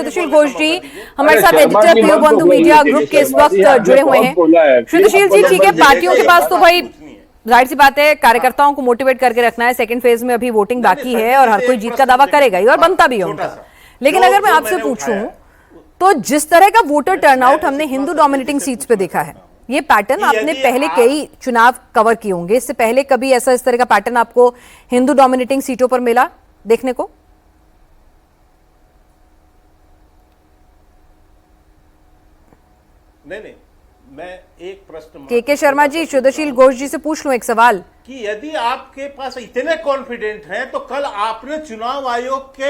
श्रुतशील घोष जी हमारे साथ एडिटर प्रियो बंधु मीडिया ग्रुप के इस वक्त जुड़े हुए हैं। श्रुतशील जी ठीक है, पार्टियों के पास तो भाई जाहिर सी बात है कार्यकर्ताओं को मोटिवेट करके रखना है। सेकंड फेज में अभी वोटिंग बाकी है और हर कोई जीत का दावा करेगा ही और बनता भी है उनका। लेकिन अगर मैं आपसे पूछूं तो जिस तरह का वोटर टर्नआउट हमने हिंदू डोमिनेटिंग सीट्स पे देखा है, ये पैटर्न आपने पहले कई चुनाव कवर किए होंगे, इससे पहले कभी ऐसा इस तरह का पैटर्न आपको हिंदू डोमिनेटिंग सीटों पर मिला देखने को? नहीं, मैं एक प्रश्न के शर्मा जी, श्रुतशील घोष जी से पूछ लूं एक सवाल कि यदि आपके पास इतने कॉन्फिडेंट हैं तो कल आपने चुनाव आयोग के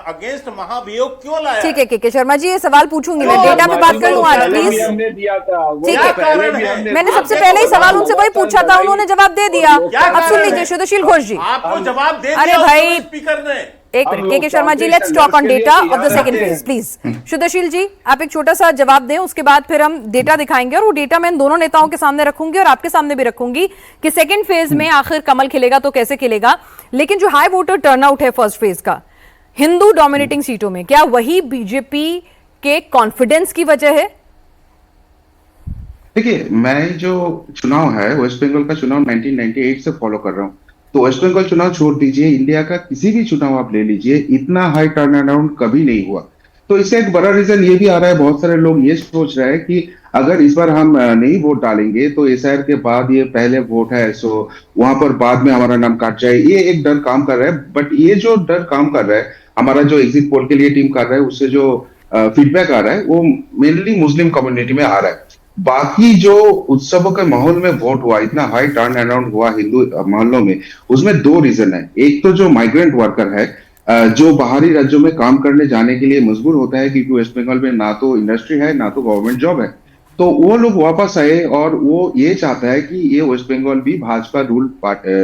अगेंस्ट महाभियोग क्यों लाया? ठीक है के शर्मा जी, ये सवाल पूछूंगी मैं, डेटा पे बात कर लूं आज प्लीज। ठीक है, मैंने सबसे पहले ही सवाल उनसे वही पूछा था, उन्होंने जवाब दे दिया। अब सुन लीजिए श्रुतशील घोष जी, आपको जवाब दे अरे भाई स्पीकर ने। एक मिनट के Sharma ji, let's talk on data of the second phase please. Shrutsheel ji आप एक छोटा सा जवाब दें, उसके बाद फिर हम डेटा दिखाएंगे और वो डेटा मैं इन दोनों नेताओं के सामने रखूंगी और आपके सामने भी रखूंगी कि सेकंड फेज में आखिर कमल खिलेगा तो कैसे खिलेगा। लेकिन जो हाई वोटर टर्नआउट है फर्स्ट फेज का हिंदू डोमिनेटिंग सीटों में, क्या वही बीजेपी के कॉन्फिडेंस की वजह है? देखिए, मैं जो चुनाव है वेस्ट बंगाल का चुनाव 1998 से फॉलो कर रहा हूँ। तो वेस्ट बंगाल चुनाव छोड़ दीजिए, इंडिया का किसी भी चुनाव आप ले लीजिए, इतना हाई टर्न अराउंड कभी नहीं हुआ। तो इससे एक बड़ा रीजन ये भी आ रहा है, बहुत सारे लोग ये सोच रहे हैं कि अगर इस बार हम नहीं वोट डालेंगे तो एसआईआर के बाद ये पहले वोट है, सो वहां पर बाद में हमारा नाम काट जाए, ये एक डर काम कर रहा है। बट ये जो डर काम कर रहा है, हमारा जो एग्जिट पोल के लिए टीम कर रहा है, उससे जो फीडबैक आ रहा है वो मेनली मुस्लिम कम्युनिटी में आ रहा है। बाकी जो उत्सवों के माहौल में वोट हुआ, इतना हाई टर्न अराउंड हुआ हिंदू मोहल्लों में, उसमें दो रीजन है। एक तो जो माइग्रेंट वर्कर है, जो बाहरी राज्यों में काम करने जाने के लिए मजबूर होता है क्योंकि वेस्ट बंगाल में ना तो इंडस्ट्री है ना तो गवर्नमेंट जॉब है, तो वो लोग वापस आए और वो ये चाहता है कि ये वेस्ट बंगाल भी भाजपा रूल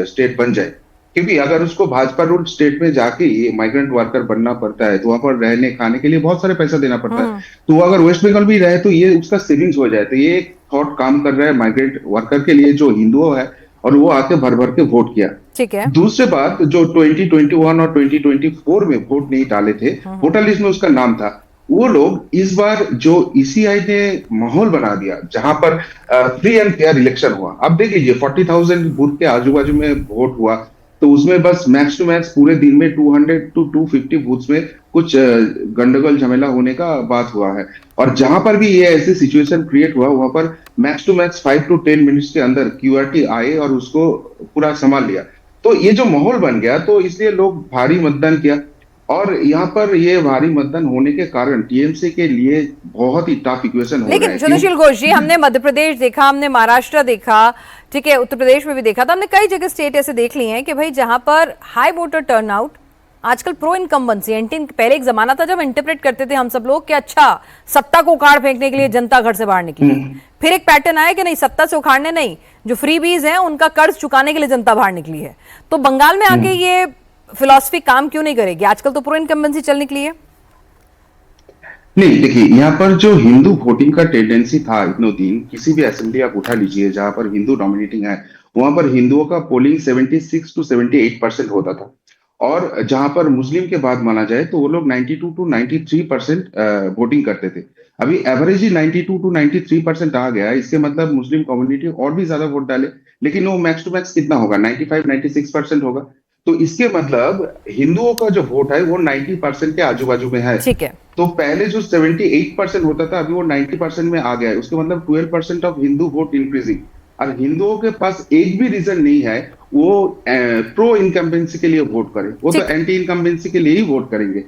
स्टेट बन जाए। क्योंकि अगर उसको भाजपा रूल स्टेट में जाके ये माइग्रेंट वर्कर बनना पड़ता है तो वहां पर रहने खाने के लिए बहुत सारे पैसा देना पड़ता है। तो अगर वेस्ट बंगाल भी रहे तो ये उसका सेविंग्स हो जाए। तो ये एक थॉट काम कर रहा है माइग्रेंट वर्कर के लिए जो हिंदुओं है, और वो आके भर भर के वोट किया। ठीक है। दूसरी बात, जो 2021 और 2024 में वोट नहीं डाले थे, वोटर लिस्ट में उसका नाम था, वो लोग इस बार जो ईसीआई ने माहौल बना दिया जहां पर फ्री एंड फेयर इलेक्शन हुआ। अब देख लीजिए 40,000 बूथ के आजू बाजू में वोट हुआ, तो उसमें बस मैक्स टू मैक्स पूरे दिन में 200 to 250 बूथ्स में कुछ गंडगोल झमेला होने का बात हुआ है। और जहां पर भी ये ऐसी सिचुएशन क्रिएट हुआ, वहां पर max to max 5 to 10 minutes के अंदर क्यूआरटी आए और उसको पूरा संभाल लिया। तो ये जो माहौल बन गया, तो इसलिए लोग भारी मतदान किया। और यहाँ पर ये भारी मतदान होने के कारण टीएमसी के लिए बहुत ही टफ इक्वेशन हो रहा है। लेकिन श्रुतशील घोष जी, हमने मध्य प्रदेश देखा, हमने महाराष्ट्र देखा, ठीक है, उत्तर प्रदेश में भी देखा था, हमने कई जगह स्टेट ऐसे देख लिए हैं कि भाई जहां पर हाई वोटर टर्नआउट आजकल प्रो इनकम्बेंसी एंटी, पहले एक जमाना था जब इंटरप्रेट करते थे हम सब लोग कि अच्छा सत्ता को उखाड़ फेंकने के लिए जनता घर से बाहर निकली। फिर एक पैटर्न आया कि नहीं, सत्ता से उखाड़ने नहीं, जो फ्रीबीज हैं उनका कर्ज चुकाने के लिए जनता बाहर निकली है। तो बंगाल में आके ये फिलॉसफी काम क्यों नहीं करेगी? आजकल तो प्रो इनकम्बेंसी चल निकली है। नहीं, देखिए, यहाँ पर जो हिंदू वोटिंग का टेंडेंसी था इतने दिन, किसी भी असेंबली आप उठा लीजिए जहां पर हिंदू डोमिनेटिंग है, वहां पर हिंदुओं का पोलिंग 76 to 78% होता था। और जहां पर मुस्लिम के बाद माना जाए तो वो लोग 92 to 93% वोटिंग करते थे। अभी एवरेज ही 92 to 93% आ गया है। इसके मतलब मुस्लिम कम्युनिटी और भी ज्यादा वोट डाले, लेकिन वो मैक्स टू मैक्स कितना होगा, 95-96% होगा। तो इसके मतलब हिंदुओं का जो वोट है वो 90% के आजू बाजू में है। ठीक है। तो पहले जो 78% होता था, अभी वो 90% में आ गया है। उसके मतलब 12% ऑफ हिंदू वोट इंक्रीजिंग। और हिंदुओं के पास एक भी रीजन नहीं है वो प्रो इनकम्बेंसी के लिए वोट करें, वो तो एंटी इनकम्बेंसी के लिए ही वोट करेंगे।